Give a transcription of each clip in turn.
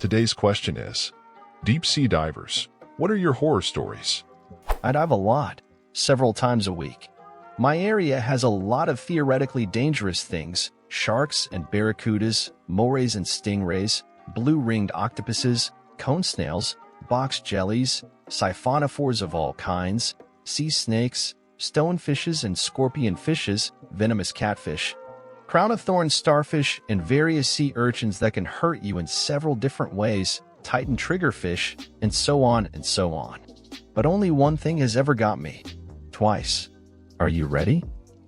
Today's question is, deep sea divers, what are your horror stories? I dive a lot, several times a week. My area has a lot of theoretically dangerous things: sharks and barracudas, morays and stingrays, blue-ringed octopuses, cone snails, box jellies, siphonophores of all kinds, sea snakes, stonefishes and scorpion fishes, venomous catfish, crown-of-thorns starfish, and various sea urchins that can hurt you in several different ways, titan triggerfish, and so on and so on. But only one thing has ever got me. Twice. Are you ready?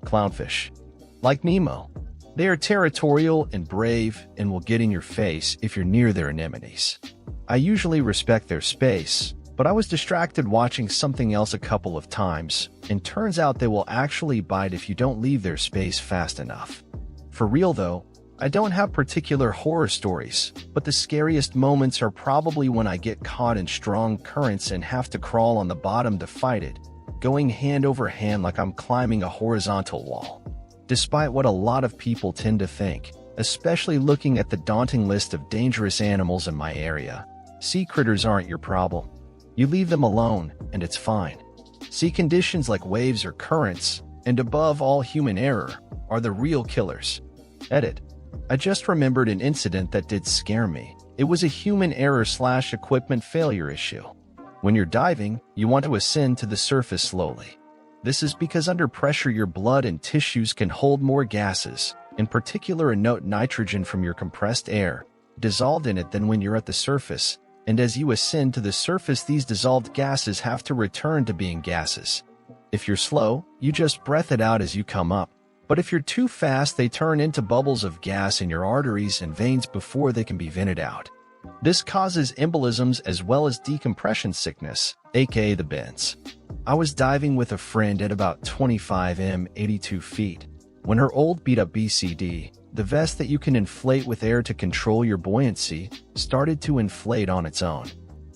Clownfish. Like Nemo. They are territorial and brave and will get in your face if you're near their anemones. I usually respect their space, but I was distracted watching something else a couple of times, and turns out they will actually bite if you don't leave their space fast enough. For real though, I don't have particular horror stories, but the scariest moments are probably when I get caught in strong currents and have to crawl on the bottom to fight it, going hand over hand like I'm climbing a horizontal wall. Despite what a lot of people tend to think, especially looking at the daunting list of dangerous animals in my area, sea critters aren't your problem. You leave them alone, and it's fine. Sea conditions like waves or currents, and above all human error, are the real killers. Edit. I just remembered an incident that did scare me. It was a human error/equipment failure issue. When you're diving, you want to ascend to the surface slowly. This is because under pressure your blood and tissues can hold more gases, in particular a note nitrogen from your compressed air, dissolved in it than when you're at the surface, and as you ascend to the surface these dissolved gases have to return to being gases. If you're slow, you just breath it out as you come up. But if you're too fast, they turn into bubbles of gas in your arteries and veins before they can be vented out. This causes embolisms as well as decompression sickness, aka the bends. I was diving with a friend at about 25 m, 82 feet, when her old beat-up BCD, the vest that you can inflate with air to control your buoyancy, started to inflate on its own.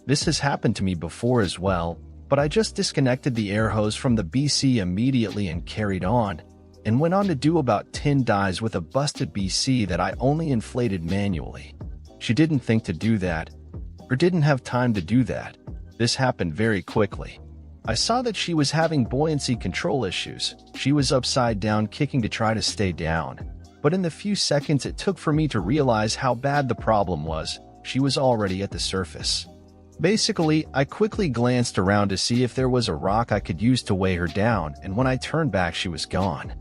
This has happened to me before as well, but I just disconnected the air hose from the BC immediately and carried on, and went on to do about 10 dives with a busted BC that I only inflated manually. She didn't think to do that, or didn't have time to do that. This happened very quickly. I saw that she was having buoyancy control issues. She was upside down kicking to try to stay down. But in the few seconds it took for me to realize how bad the problem was, she was already at the surface. Basically, I quickly glanced around to see if there was a rock I could use to weigh her down, and when I turned back she was gone.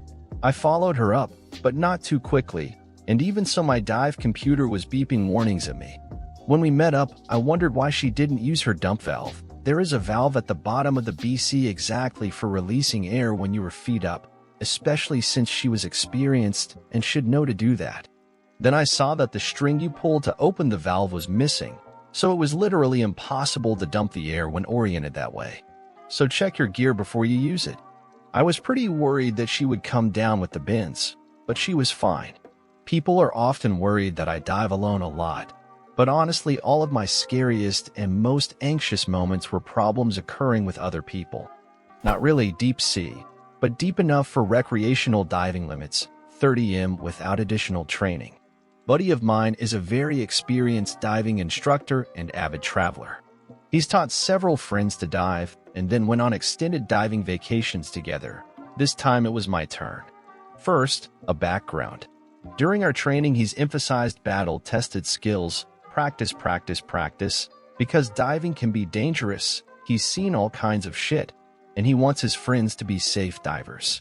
I followed her up, but not too quickly, and even so my dive computer was beeping warnings at me. When we met up, I wondered why she didn't use her dump valve. There is a valve at the bottom of the BC exactly for releasing air when you are feet up, especially since she was experienced and should know to do that. Then I saw that the string you pulled to open the valve was missing, so it was literally impossible to dump the air when oriented that way. So check your gear before you use it. I was pretty worried that she would come down with the bends, but she was fine. People are often worried that I dive alone a lot, but honestly all of my scariest and most anxious moments were problems occurring with other people. Not really deep sea, but deep enough for recreational diving limits, 30 m without additional training. Buddy of mine is a very experienced diving instructor and avid traveler. He's taught several friends to dive and then went on extended diving vacations together. This time it was my turn. First, a background. During our training he's emphasized battle-tested skills, practice, because diving can be dangerous. He's seen all kinds of shit, and he wants his friends to be safe divers.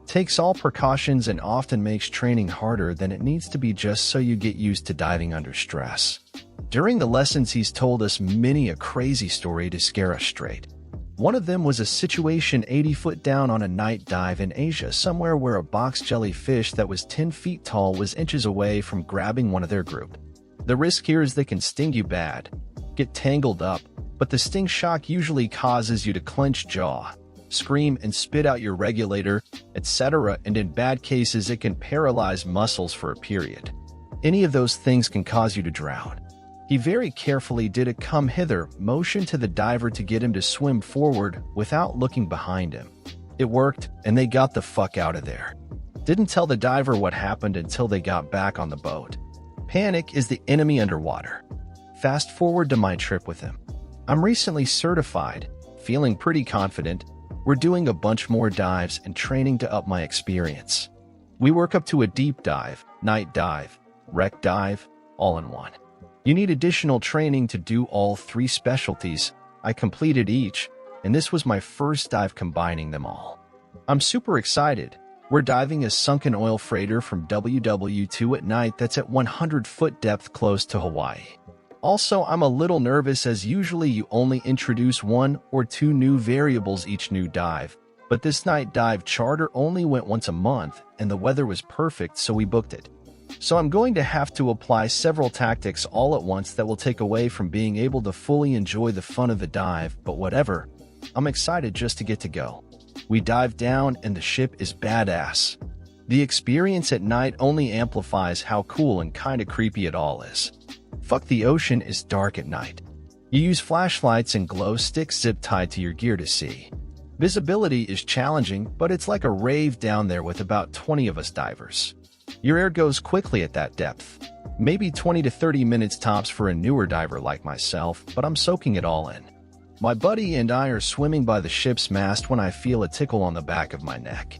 Takes all precautions and often makes training harder than it needs to be just so you get used to diving under stress. During the lessons he's told us many a crazy story to scare us straight. One of them was a situation 80 foot down on a night dive in Asia somewhere where a box jellyfish that was 10 feet tall was inches away from grabbing one of their group. The risk here is they can sting you bad, get tangled up, but the sting shock usually causes you to clench jaw, scream and spit out your regulator, etc., and in bad cases it can paralyze muscles for a period. Any of those things can cause you to drown. He very carefully did a come hither motion to the diver to get him to swim forward without looking behind him. It worked, and they got the fuck out of there. Didn't tell the diver what happened until they got back on the boat. Panic is the enemy underwater. Fast forward to my trip with him. I'm recently certified, feeling pretty confident. We're doing a bunch more dives and training to up my experience. We work up to a deep dive, night dive, wreck dive, all in one. You need additional training to do all three specialties. I completed each, and this was my first dive combining them all. I'm super excited. We're diving a sunken oil freighter from WW2 at night that's at 100-foot depth close to Hawaii. Also, I'm a little nervous as usually you only introduce 1 or 2 new variables each new dive, but this night dive charter only went once a month and the weather was perfect, so we booked it. So I'm going to have to apply several tactics all at once that will take away from being able to fully enjoy the fun of the dive, but whatever. I'm excited just to get to go. We dive down and the ship is badass. The experience at night only amplifies how cool and kinda creepy it all is. Fuck, the ocean is dark at night. You use flashlights and glow sticks zip-tied to your gear to see. Visibility is challenging, but it's like a rave down there with about 20 of us divers. Your air goes quickly at that depth. Maybe 20 to 30 minutes tops for a newer diver like myself, but I'm soaking it all in. My buddy and I are swimming by the ship's mast when I feel a tickle on the back of my neck.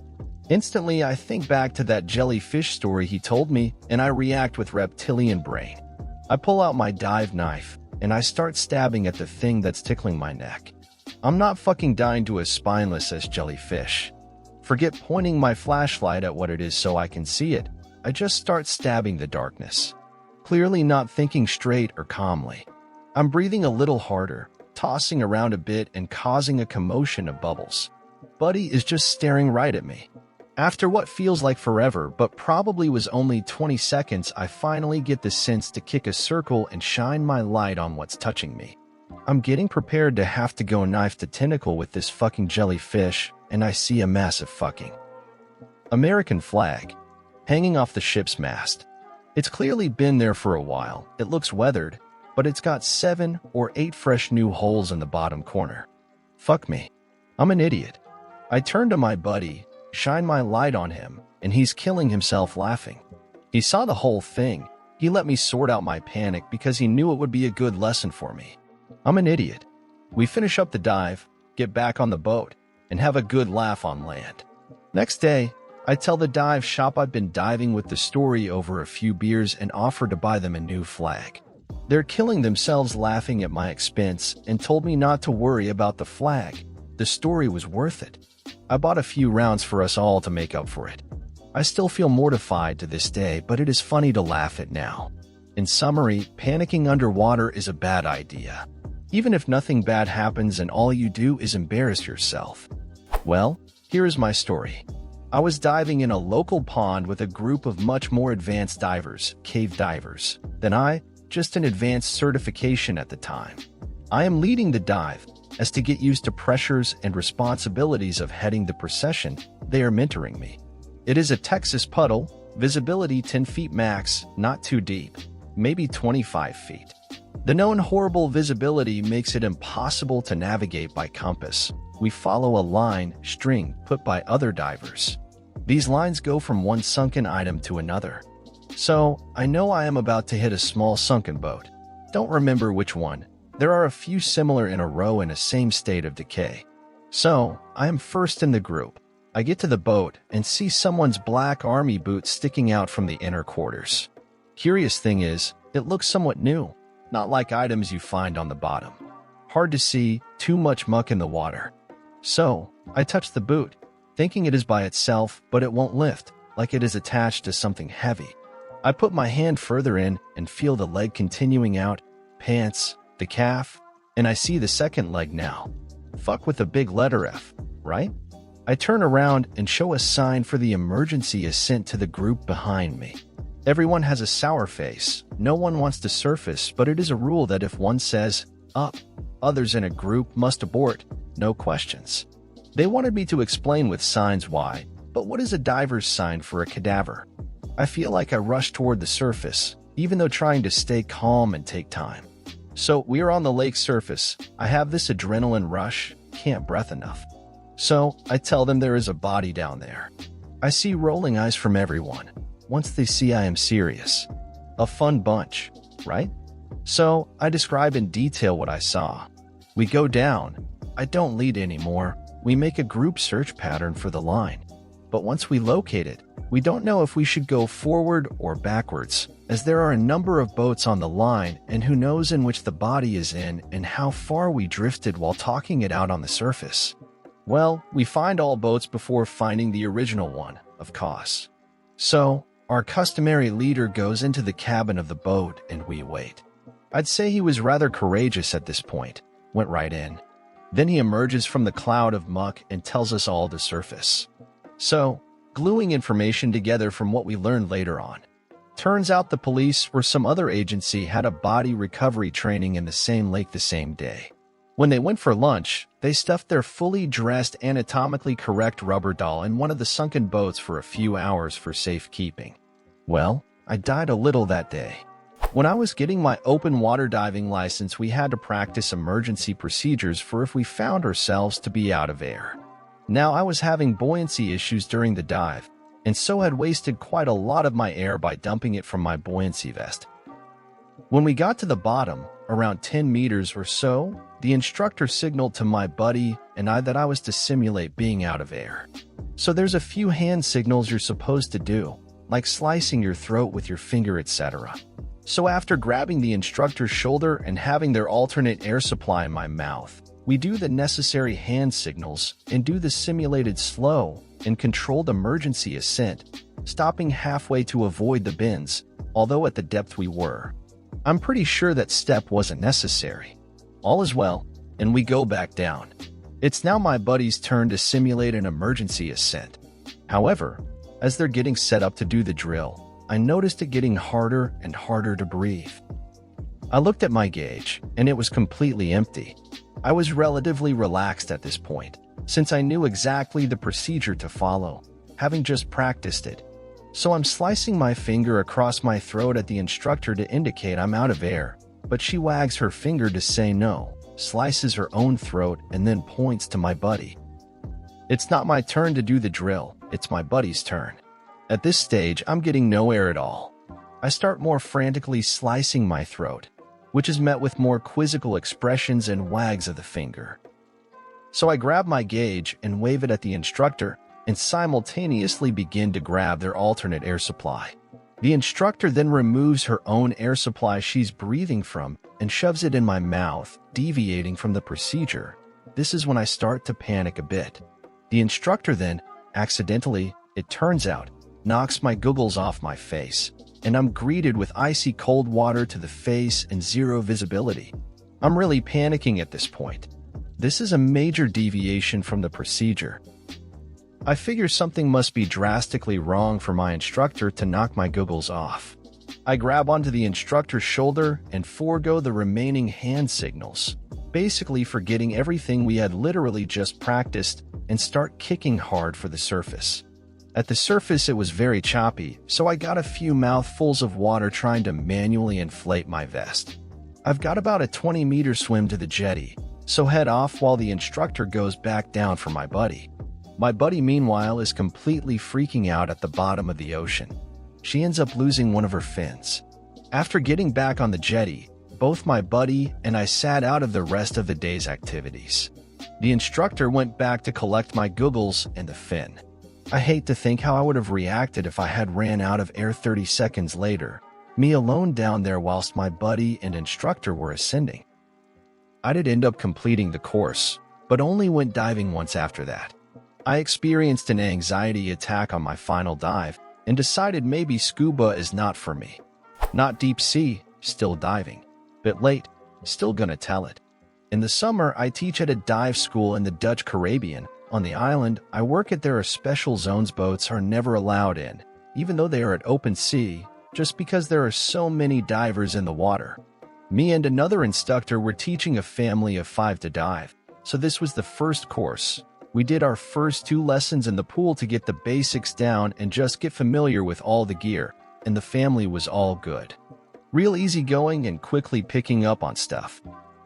Instantly, I think back to that jellyfish story he told me, and I react with reptilian brain. I pull out my dive knife, and I start stabbing at the thing that's tickling my neck. I'm not fucking dying to a spineless as jellyfish. Forget pointing my flashlight at what it is so I can see it. I just start stabbing the darkness. Clearly not thinking straight or calmly. I'm breathing a little harder, tossing around a bit and causing a commotion of bubbles. Buddy is just staring right at me. After what feels like forever but probably was only 20 seconds, I finally get the sense to kick a circle and shine my light on what's touching me. I'm getting prepared to have to go knife to tentacle with this fucking jellyfish, and I see a massive fucking American flag hanging off the ship's mast. It's clearly been there for a while. It looks weathered, but it's got 7 or 8 fresh new holes in the bottom corner. Fuck me. I'm an idiot. I turn to my buddy, shine my light on him, and he's killing himself laughing. He saw the whole thing. He let me sort out my panic because he knew it would be a good lesson for me. I'm an idiot. We finish up the dive, get back on the boat, and have a good laugh on land. Next day, I tell the dive shop I've been diving with the story over a few beers and offer to buy them a new flag. They're killing themselves laughing at my expense and told me not to worry about the flag. The story was worth it. I bought a few rounds for us all to make up for it. I still feel mortified to this day, but it is funny to laugh at now. In summary, panicking underwater is a bad idea. Even if nothing bad happens and all you do is embarrass yourself. Well, here is my story. I was diving in a local pond with a group of much more advanced divers, cave divers, than I, just an advanced certification at the time. I am leading the dive, as to get used to pressures and responsibilities of heading the procession, they are mentoring me. It is a Texas puddle, visibility 10 feet max, not too deep, maybe 25 feet. The known horrible visibility makes it impossible to navigate by compass. We follow a line, string, put by other divers. These lines go from one sunken item to another. So, I know I am about to hit a small sunken boat. Don't remember which one. There are a few similar in a row in a same state of decay. So, I am first in the group. I get to the boat and see someone's black army boot sticking out from the inner quarters. Curious thing is, it looks somewhat new, not like items you find on the bottom. Hard to see, too much muck in the water. So, I touch the boot, thinking it is by itself, but it won't lift, like it is attached to something heavy. I put my hand further in and feel the leg continuing out, pants, the calf, and I see the second leg now. Fuck with a big letter F, right? I turn around and show a sign for the emergency ascent to the group behind me. Everyone has a sour face. No one wants to surface, but it is a rule that if one says, up, others in a group must abort, no questions. They wanted me to explain with signs why, but what is a diver's sign for a cadaver? I feel like I rush toward the surface, even though trying to stay calm and take time. So we are on the lake surface. I have this adrenaline rush, can't breath enough. So I tell them there is a body down there. I see rolling eyes from everyone. Once they see I am serious. A fun bunch, right? So I describe in detail what I saw. We go down. I don't lead anymore. We make a group search pattern for the line. But once we locate it, we don't know if we should go forward or backwards, as there are a number of boats on the line and who knows in which the body is in and how far we drifted while talking it out on the surface. Well, we find all boats before finding the original one, of course. So, our customary leader goes into the cabin of the boat and we wait. I'd say he was rather courageous at this point, went right in. Then he emerges from the cloud of muck and tells us all to surface. So, gluing information together from what we learned later on. Turns out the police or some other agency had a body recovery training in the same lake the same day. When they went for lunch, they stuffed their fully dressed, anatomically correct rubber doll in one of the sunken boats for a few hours for safekeeping. Well, I died a little that day. When I was getting my open water diving license, we had to practice emergency procedures for if we found ourselves to be out of air. Now, I was having buoyancy issues during the dive, and so had wasted quite a lot of my air by dumping it from my buoyancy vest. When we got to the bottom, around 10 meters or so, the instructor signaled to my buddy and I that I was to simulate being out of air. So there's a few hand signals you're supposed to do, like slicing your throat with your finger, etc. So after grabbing the instructor's shoulder and having their alternate air supply in my mouth, we do the necessary hand signals and do the simulated slow and controlled emergency ascent, stopping halfway to avoid the bends, although at the depth we were. I'm pretty sure that step wasn't necessary. All is well, and we go back down. It's now my buddy's turn to simulate an emergency ascent. However, as they're getting set up to do the drill, I noticed it getting harder and harder to breathe. I looked at my gauge, and it was completely empty. I was relatively relaxed at this point, since I knew exactly the procedure to follow, having just practiced it. So I'm slicing my finger across my throat at the instructor to indicate I'm out of air, but she wags her finger to say no, slices her own throat, and then points to my buddy. It's not my turn to do the drill, it's my buddy's turn. At this stage, I'm getting no air at all. I start more frantically slicing my throat, which is met with more quizzical expressions and wags of the finger. So I grab my gauge and wave it at the instructor and simultaneously begin to grab their alternate air supply. The instructor then removes her own air supply she's breathing from and shoves it in my mouth, deviating from the procedure. This is when I start to panic a bit. The instructor then, accidentally, it turns out, knocks my goggles off my face, and I'm greeted with icy cold water to the face and zero visibility. I'm really panicking at this point. This is a major deviation from the procedure. I figure something must be drastically wrong for my instructor to knock my goggles off. I grab onto the instructor's shoulder and forego the remaining hand signals, basically forgetting everything we had literally just practiced, and start kicking hard for the surface. At the surface it was very choppy, so I got a few mouthfuls of water trying to manually inflate my vest. I've got about a 20-meter swim to the jetty, so head off while the instructor goes back down for my buddy. My buddy, meanwhile, is completely freaking out at the bottom of the ocean. She ends up losing one of her fins. After getting back on the jetty, both my buddy and I sat out of the rest of the day's activities. The instructor went back to collect my goggles and the fin. I hate to think how I would have reacted if I had ran out of air 30 seconds later, me alone down there whilst my buddy and instructor were ascending. I did end up completing the course, but only went diving once after that. I experienced an anxiety attack on my final dive and decided maybe scuba is not for me. Not deep sea, still diving. Bit late, still gonna tell it. In the summer, I teach at a dive school in the Dutch Caribbean. On the island I work at, there are special zones boats are never allowed in, even though they are at open sea, just because there are so many divers in the water. Me and another instructor were teaching a family of 5 to dive, so this was the first course. We did our first 2 lessons in the pool to get the basics down and just get familiar with all the gear, and the family was all good. Real easygoing and quickly picking up on stuff.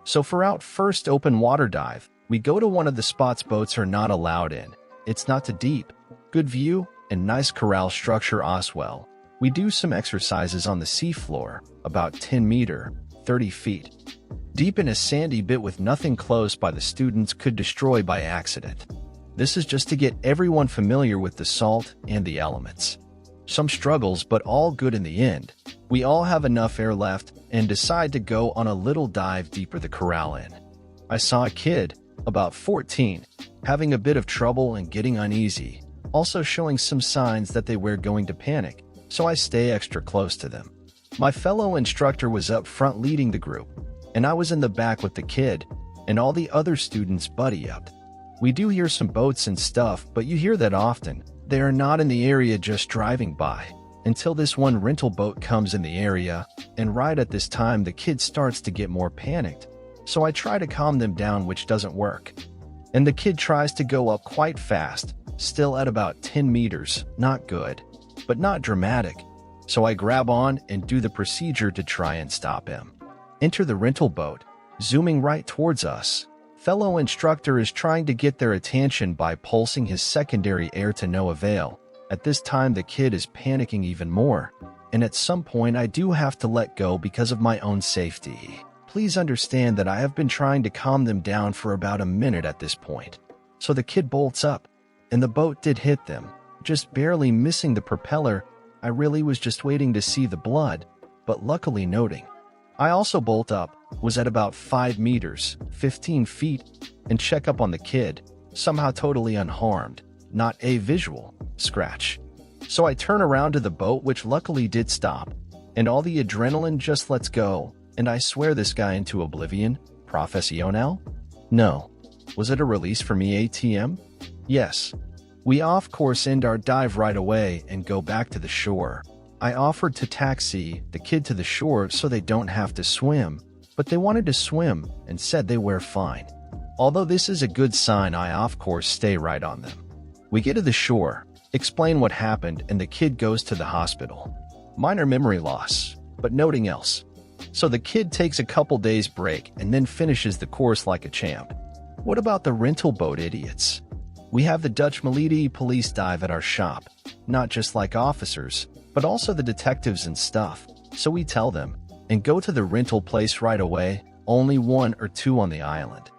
So for our first open water dive, we go to one of the spots boats are not allowed in. It's not too deep, good view, and nice corral structure as well. We do some exercises on the seafloor, about 10 meter, 30 feet. Deep in a sandy bit with nothing close by the students could destroy by accident. This is just to get everyone familiar with the salt and the elements. Some struggles, but all good in the end. We all have enough air left and decide to go on a little dive deeper the corral in. I saw a kid, about 14, having a bit of trouble and getting uneasy, also showing some signs that they were going to panic, so I stay extra close to them. My fellow instructor was up front leading the group, and I was in the back with the kid, and all the other students buddy-upped. We do hear some boats and stuff, but you hear that often. They are not in the area just driving by, until this one rental boat comes in the area, and right at this time the kid starts to get more panicked. So I try to calm them down, which doesn't work. And the kid tries to go up quite fast, still at about 10 meters, not good, but not dramatic. So I grab on and do the procedure to try and stop him. Enter the rental boat, zooming right towards us. Fellow instructor is trying to get their attention by pulsing his secondary air to no avail. At this time the kid is panicking even more, and at some point I do have to let go because of my own safety. Please understand that I have been trying to calm them down for about a minute at this point. So the kid bolts up, and the boat did hit them, just barely missing the propeller. I really was just waiting to see the blood, but luckily noting. I also bolt up, was at about 5 meters, 15 feet, and check up on the kid, somehow totally unharmed, not a visual scratch. So I turn around to the boat, which luckily did stop, and all the adrenaline just lets go, and I swear this guy into oblivion. Professional? No. Was it a release for me ATM? Yes. We of course end our dive right away and go back to the shore. I offered to taxi the kid to the shore so they don't have to swim, but they wanted to swim and said they were fine. Although this is a good sign, I of course stay right on them. We get to the shore, explain what happened, and the kid goes to the hospital. Minor memory loss, but nothing else. So the kid takes a couple days break and then finishes the course like a champ. What about the rental boat idiots? We have the Dutch Military police dive at our shop, not just like officers, but also the detectives and stuff, so we tell them, and go to the rental place right away, only 1 or 2 on the island.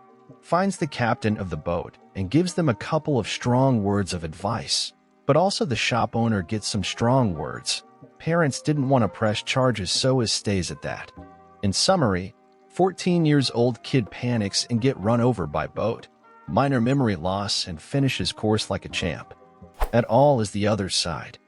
Finds the captain of the boat and gives them a couple of strong words of advice, but also the shop owner gets some strong words. Parents didn't want to press charges, so it stays at that. In summary, 14 years old kid panics and get run over by boat, minor memory loss, and finishes course like a champ. At all is the other side.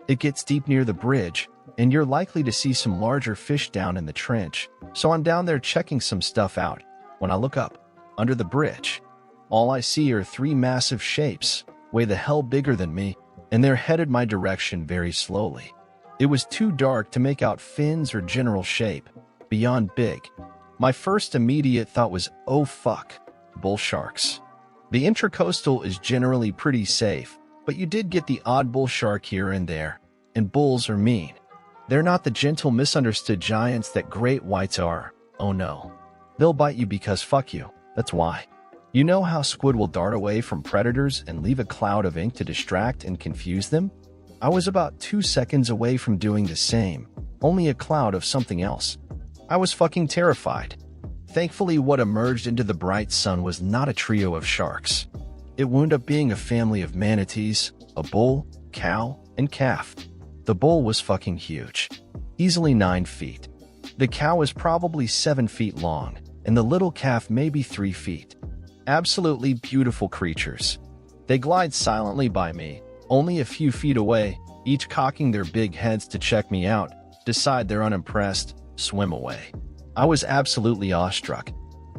It gets deep near the bridge, and you're likely to see some larger fish down in the trench, so I'm down there checking some stuff out. When I look up, under the bridge, all I see are 3 massive shapes, way the hell bigger than me, and they're headed my direction very slowly. It was too dark to make out fins or general shape, beyond big. My first immediate thought was, oh fuck, bull sharks. The intracoastal is generally pretty safe, but you did get the odd bull shark here and there, and bulls are mean. They're not the gentle misunderstood giants that great whites are. Oh no. They'll bite you because fuck you, that's why. You know how squid will dart away from predators and leave a cloud of ink to distract and confuse them? I was about 2 seconds away from doing the same, only a cloud of something else. I was fucking terrified. Thankfully, what emerged into the bright sun was not a trio of sharks. It wound up being a family of manatees, a bull, cow, and calf. The bull was fucking huge, easily 9 feet. The cow is probably 7 feet long, and the little calf maybe 3 feet. Absolutely beautiful creatures. They glide silently by me, only a few feet away, each cocking their big heads to check me out, decide they're unimpressed, swim away. I was absolutely awestruck.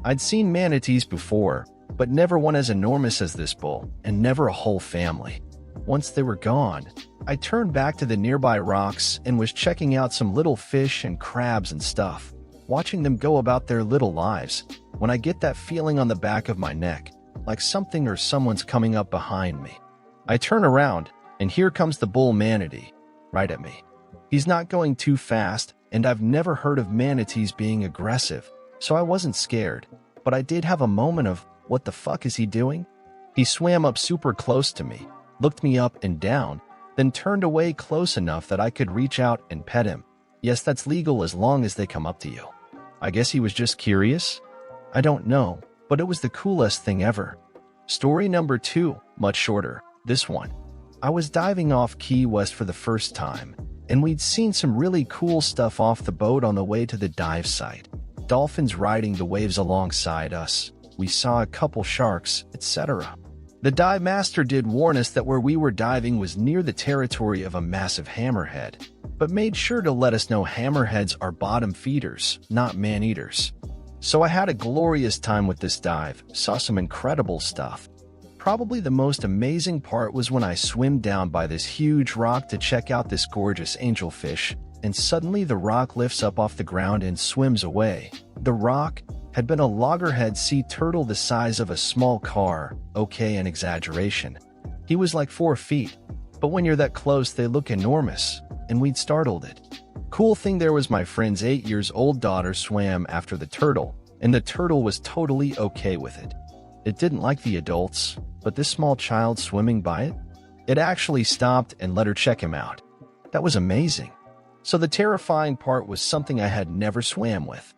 I'd seen manatees before, but never one as enormous as this bull, and never a whole family. Once they were gone, I turned back to the nearby rocks and was checking out some little fish and crabs and stuff, watching them go about their little lives, when I get that feeling on the back of my neck, like something or someone's coming up behind me. I turn around, and here comes the bull manatee, right at me. He's not going too fast, and I've never heard of manatees being aggressive, so I wasn't scared, but I did have a moment of, what the fuck is he doing? He swam up super close to me, looked me up and down, then turned away close enough that I could reach out and pet him. Yes, that's legal as long as they come up to you. I guess he was just curious? I don't know, but it was the coolest thing ever. Story number 2, much shorter. This one. I was diving off Key West for the first time, and we'd seen some really cool stuff off the boat on the way to the dive site. Dolphins riding the waves alongside us. We saw a couple sharks, etc. The dive master did warn us that where we were diving was near the territory of a massive hammerhead, but made sure to let us know hammerheads are bottom feeders, not man-eaters. So I had a glorious time with this dive, saw some incredible stuff. Probably the most amazing part was when I swam down by this huge rock to check out this gorgeous angelfish, and suddenly the rock lifts up off the ground and swims away. The rock had been a loggerhead sea turtle the size of a small car, okay, an exaggeration. He was like 4 feet, but when you're that close they look enormous, and we'd startled it. Cool thing there was my friend's 8-year-old daughter swam after the turtle, and the turtle was totally okay with it. It didn't like the adults, but this small child swimming by it? It actually stopped and let her check him out. That was amazing. So the terrifying part was something I had never swam with.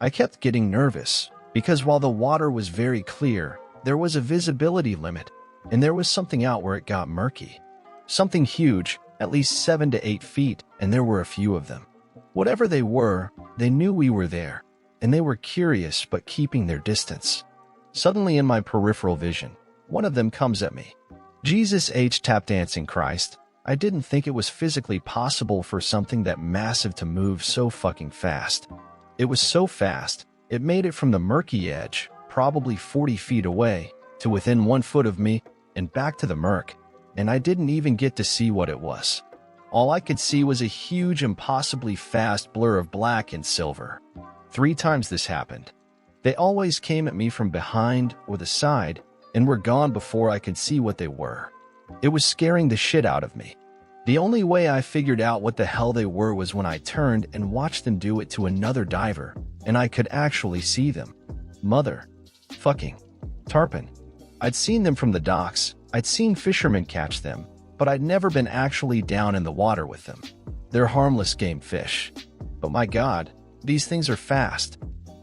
I kept getting nervous, because while the water was very clear, there was a visibility limit, and there was something out where it got murky. Something huge, at least 7 to 8 feet, and there were a few of them. Whatever they were, they knew we were there, and they were curious but keeping their distance. Suddenly in my peripheral vision, one of them comes at me. Jesus H. tap dancing Christ, I didn't think it was physically possible for something that massive to move so fucking fast. It was so fast, it made it from the murky edge, probably 40 feet away, to within 1 foot of me, and back to the murk, and I didn't even get to see what it was. All I could see was a huge, impossibly fast blur of black and silver. 3 times this happened. They always came at me from behind or the side, and were gone before I could see what they were. It was scaring the shit out of me. The only way I figured out what the hell they were was when I turned and watched them do it to another diver, and I could actually see them. Mother fucking tarpon. I'd seen them from the docks, I'd seen fishermen catch them, but I'd never been actually down in the water with them. They're harmless game fish. But my God, these things are fast.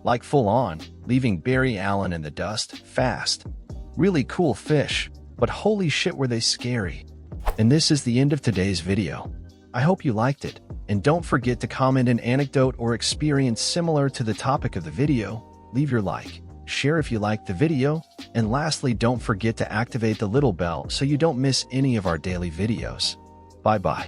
Like full on, leaving Barry Allen in the dust, fast. Really cool fish, but holy shit were they scary. And this is the end of today's video. I hope you liked it, and don't forget to comment an anecdote or experience similar to the topic of the video, leave your like, share if you liked the video, and lastly don't forget to activate the little bell so you don't miss any of our daily videos. Bye bye.